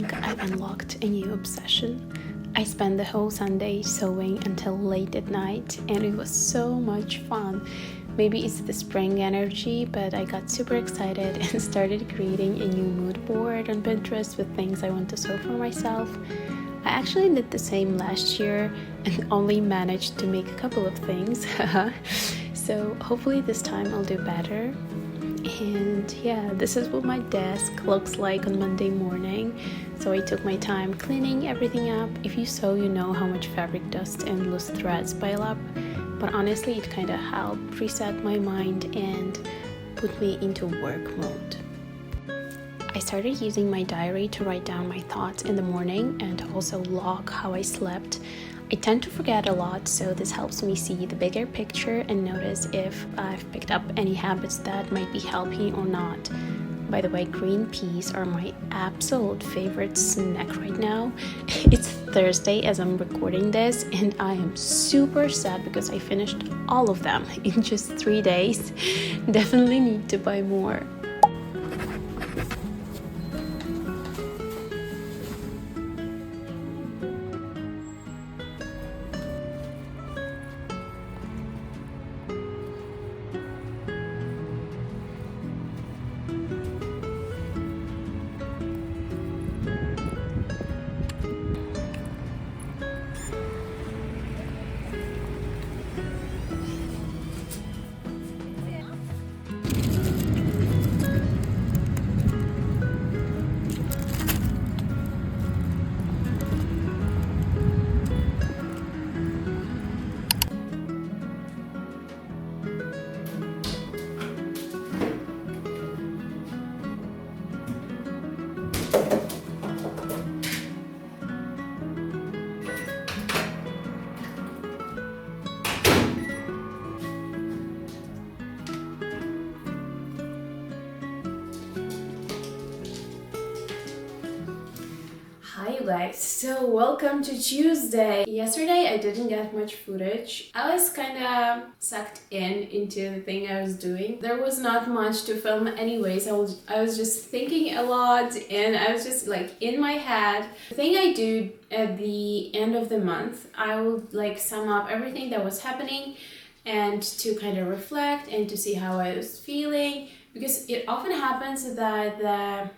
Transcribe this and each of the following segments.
think I've unlocked a new obsession. I spent the whole Sunday sewing until late at night, and it was so much fun. Maybe it's the spring energy, but I got super excited and started creating a new mood board on Pinterest with things I want to sew for myself. I actually did the same last year and only managed to make a couple of things. So hopefully this time I'll do better. And yeah, this is what my desk looks like on Monday morning. So I took my time cleaning everything up. If you sew, you know how much fabric dust and loose threads pile up. But honestly, it kind of helped reset my mind and put me into work mode. I started using my diary to write down my thoughts in the morning and also log how I slept. I tend to forget a lot, so this helps me see the bigger picture and notice if I've picked up any habits that might be helping or not. By the way, green peas are my absolute favorite snack right now. It's Thursday as I'm recording this, and I am super sad because I finished all of them in just 3 days. Definitely need to buy more. Hi you guys, so welcome to Tuesday. Yesterday I didn't get much footage. I was kind of sucked into the thing I was doing. There was not much to film anyways. I was just thinking a lot and I was just like in my head. The thing I do at the end of the month, I would like sum up everything that was happening and to kind of reflect and to see how I was feeling, because it often happens that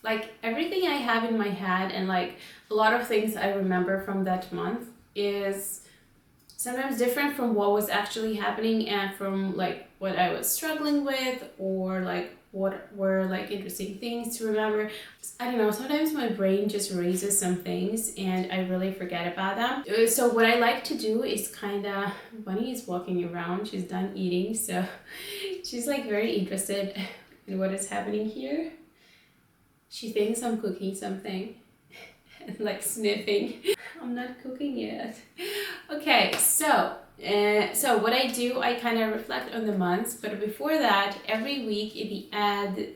like everything I have in my head and like a lot of things I remember from that month is sometimes different from what was actually happening and from like what I was struggling with or like what were like interesting things to remember. I don't know, sometimes my brain just raises some things and I really forget about them. So what I like to do is Bunny is walking around, she's done eating, so she's like very interested in what is happening here. She thinks I'm cooking something and like sniffing. I'm not cooking yet. Okay, so what I do, I kind of reflect on the months, but before that, every week at the end,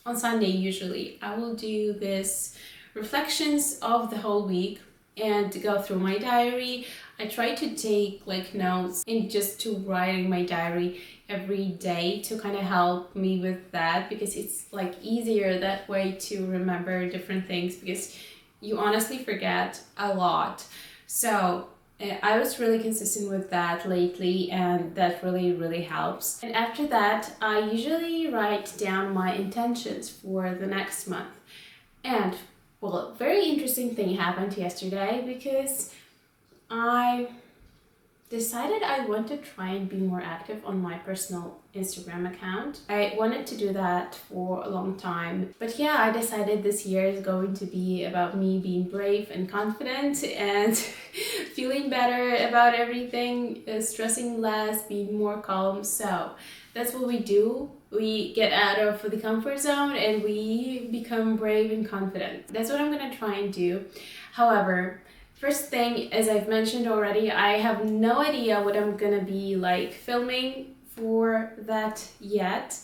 on Sunday usually, I will do this reflections of the whole week and to go through my diary. I try to take like notes and just to write in my diary every day to kind of help me with that, because it's like easier that way to remember different things, because you honestly forget a lot. So I was really consistent with that lately and that really helps. And after that, I usually write down my intentions for the next month. And well, a very interesting thing happened yesterday because I decided I want to try and be more active on my personal Instagram account. I wanted to do that for a long time, but yeah, I decided this year is going to be about me being brave and confident and feeling better about everything, stressing less, being more calm. So that's what we do. We get out of the comfort zone and we become brave and confident. That's what I'm gonna try and do. However, first thing, as I've mentioned already, I have no idea what I'm gonna be like filming for that yet.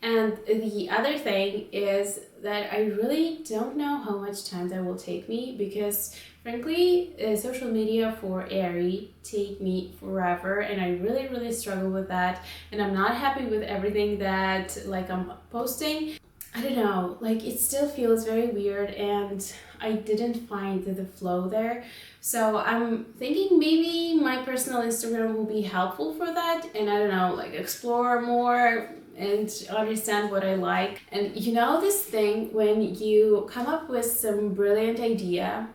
And the other thing is that I really don't know how much time that will take me, because frankly, social media for Hiii take me forever and I really struggle with that, and I'm not happy with everything that like I'm posting. I don't know, like it still feels very weird and I didn't find the flow there. So I'm thinking maybe my personal Instagram will be helpful for that, and I don't know, like explore more and understand what I like. And you know, this thing when you come up with some brilliant idea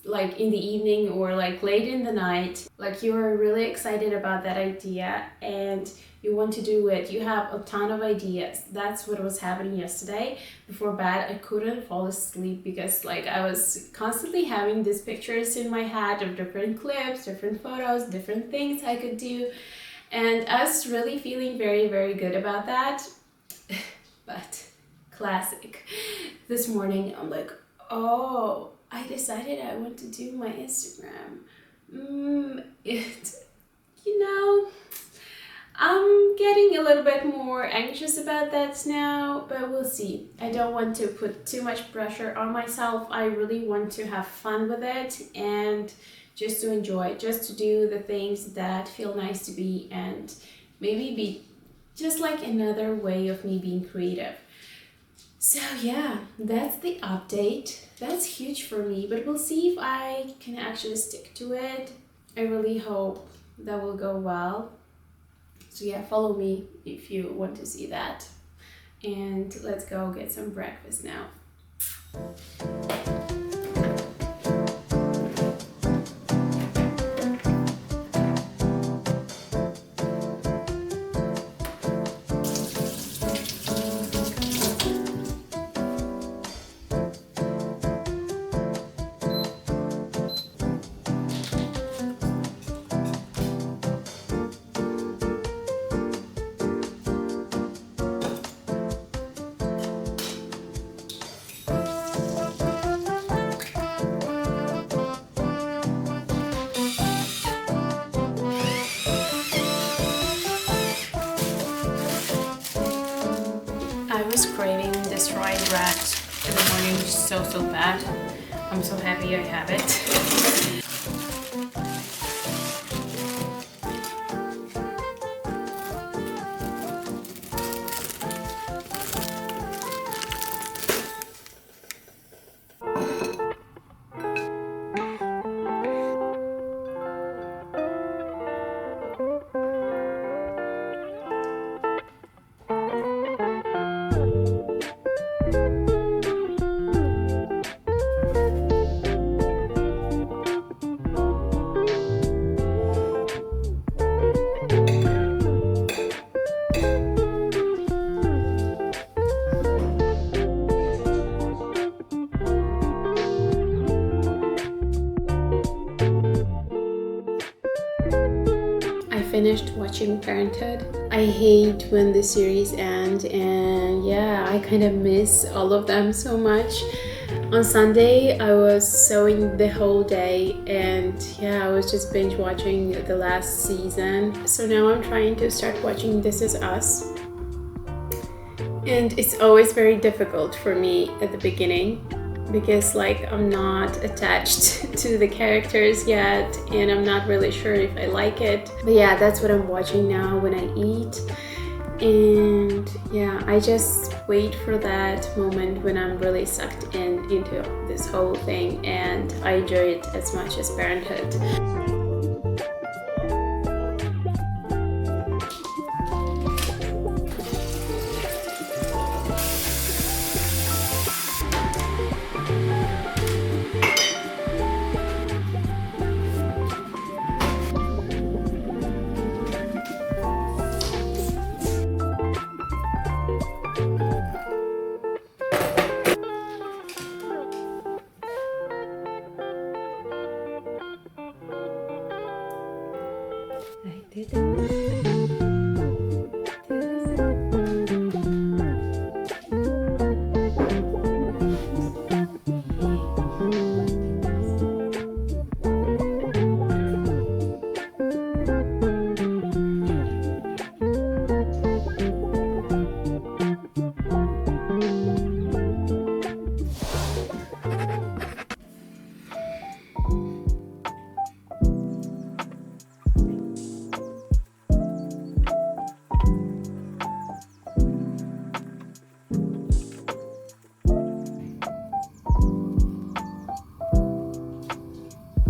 like in the evening or like late in the night, like you're really excited about that idea and you want to do it, you have a ton of ideas. That's what was happening yesterday. Before bed I couldn't fall asleep because like I was constantly having these pictures in my head of different clips, different photos, different things I could do, and I was really feeling very, very good about that. But classic, this morning I'm like, oh, I decided I want to do my Instagram. It, you know, I'm getting a little bit more anxious about that now, but we'll see. I don't want to put too much pressure on myself. I really want to have fun with it and just to enjoy, just to do the things that feel nice to be, and maybe be just like another way of me being creative. So yeah, that's the update. That's huge for me, but we'll see if I can actually stick to it. I really hope that will go well. So yeah, follow me if you want to see that. And let's go get some breakfast now. I was craving this fried rat in the morning so bad. I'm so happy I have it. Finished watching Parenthood. I hate when the series end, and yeah, I kind of miss all of them so much. On Sunday I was sewing the whole day, and yeah, I was just binge watching the last season. So now I'm trying to start watching This Is Us, and it's always very difficult for me at the beginning because like I'm not attached to the characters yet, and I'm not really sure if I like it. But yeah, that's what I'm watching now when I eat. And yeah, I just wait for that moment when I'm really sucked into this whole thing, and I enjoy it as much as Parenthood. I didn't.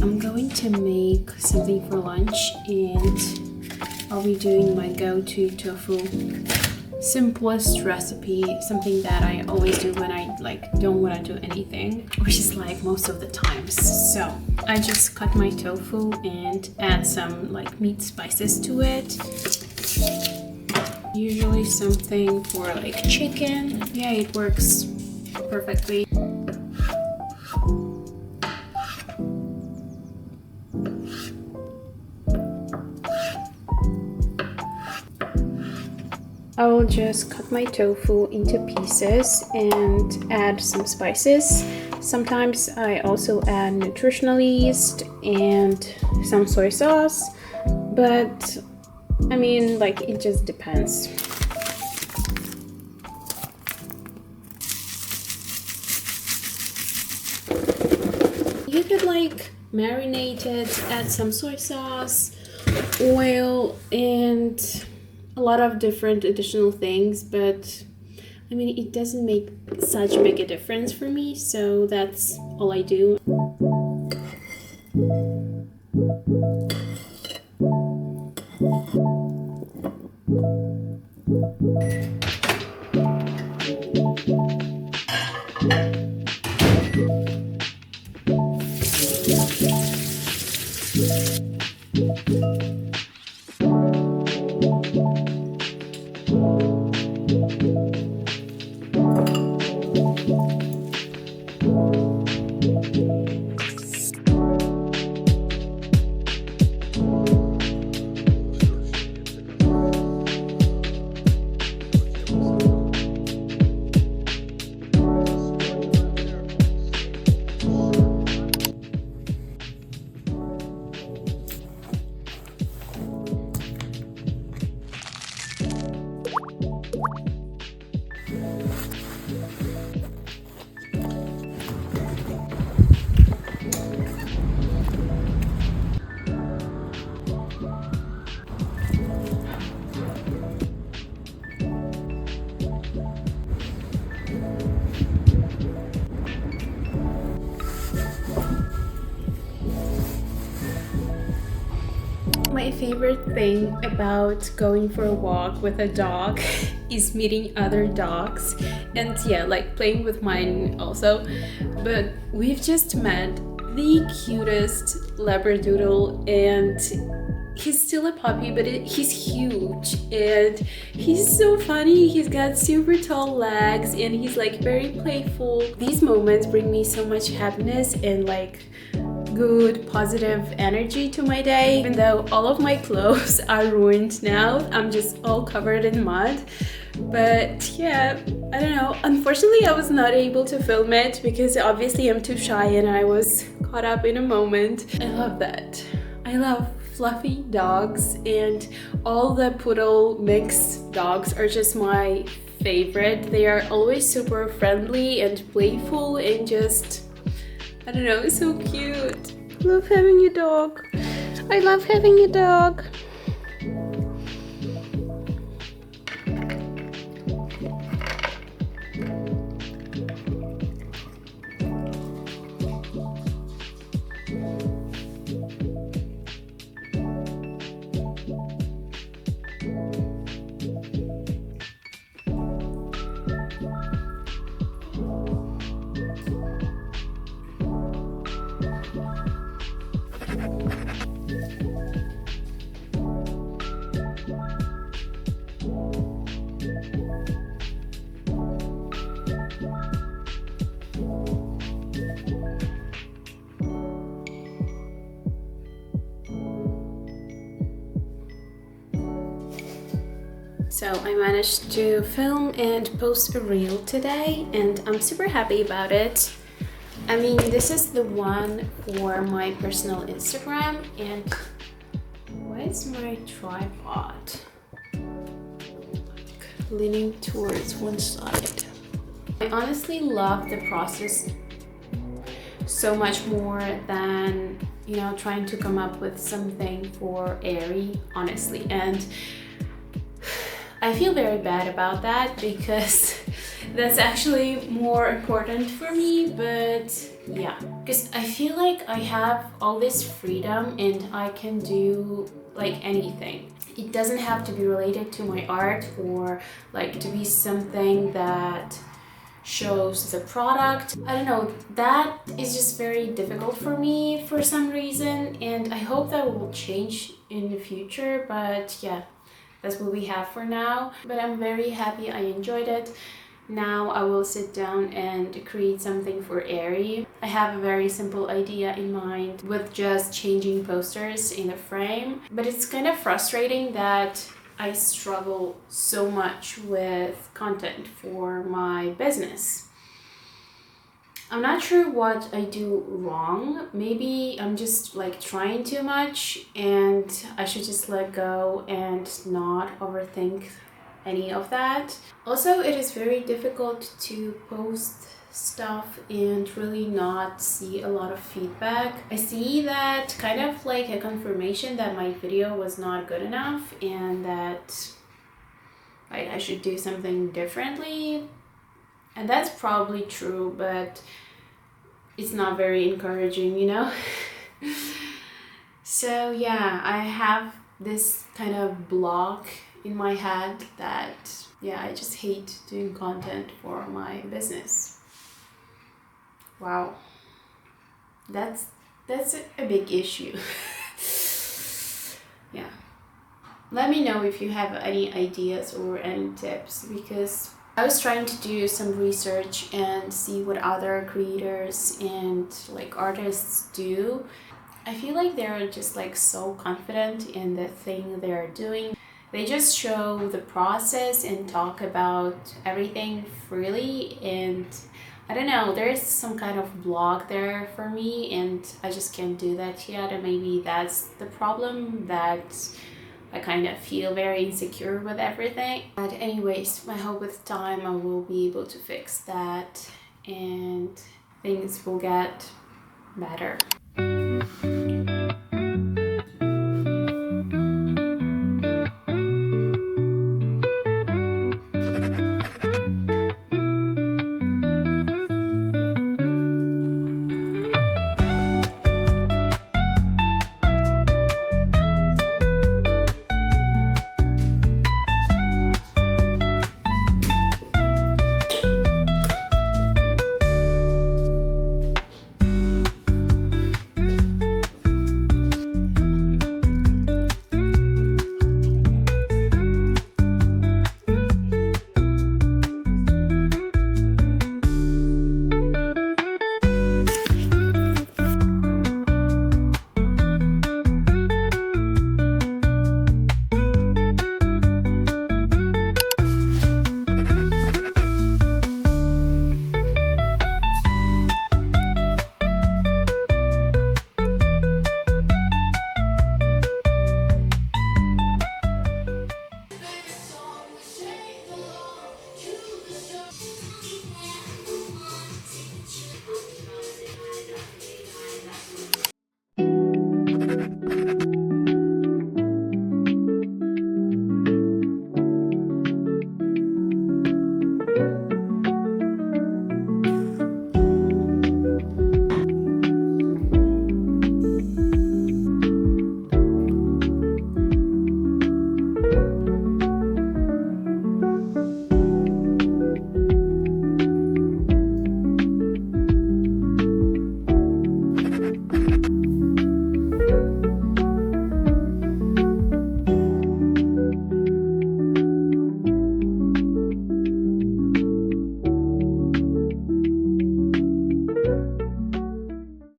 I'm going to make something for lunch and I'll be doing my go-to tofu. Simplest recipe, something that I always do when I don't want to do anything, which is like most of the times. So I just cut my tofu and add some like meat spices to it. Usually something for like chicken. Yeah, it works perfectly. I will just cut my tofu into pieces and add some spices. Sometimes I also add nutritional yeast and some soy sauce, but I mean, like, it just depends. You could like marinate it, add some soy sauce, oil, and a lot of different additional things, but I mean, it doesn't make such big a difference for me, so that's all I do. My favorite thing about going for a walk with a dog is meeting other dogs and yeah, like playing with mine also. But we've just met the cutest Labradoodle and he's still a puppy, but he's huge and he's so funny. He's got super tall legs and he's like very playful. These moments bring me so much happiness and like good positive energy to my day. Even though all of my clothes are ruined now, I'm just all covered in mud. But yeah, I don't know, unfortunately I was not able to film it because obviously I'm too shy and I was caught up in a moment. I love that. I love fluffy dogs and all the poodle mix dogs are just my favorite. They are always super friendly and playful and just, I don't know, it's so cute. I love having a dog. I love having a dog. So I managed to film and post a reel today and I'm super happy about it. I mean, this is the one for my personal Instagram and why is my tripod leaning towards one side? I honestly love the process so much more than, you know, trying to come up with something for airy, honestly. And I feel very bad about that because That's actually more important for me, but yeah, because I feel like I have all this freedom and I can do like anything. It doesn't have to be related to my art or like to be something that shows the product. I don't know, that is just very difficult for me for some reason, and I hope that will change in the future, but yeah, that's what we have for now. But I'm very happy I enjoyed it. Now I will sit down and create something for Hiii. I have a very simple idea in mind with just changing posters in the frame, but it's kind of frustrating that I struggle so much with content for my business. I'm not sure what I do wrong. Maybe I'm just like trying too much and I should just let go and not overthink any of that. Also, it is very difficult to post stuff and really not see a lot of feedback. I see that kind of like a confirmation that my video was not good enough and that I should do something differently. And that's probably true, but it's not very encouraging, you know? So yeah, I have this kind of block in my head that, yeah, I just hate doing content for my business. Wow, that's a big issue. Yeah, let me know if you have any ideas or any tips, because I was trying to do some research and see what other creators and like artists do. I feel like they're just like so confident in the thing they're doing. They just show the process and talk about everything freely, and I don't know, there's some kind of block there for me and I just can't do that yet, and maybe that's the problem, that I kind of feel very insecure with everything. But anyways, I hope with time I will be able to fix that and things will get better.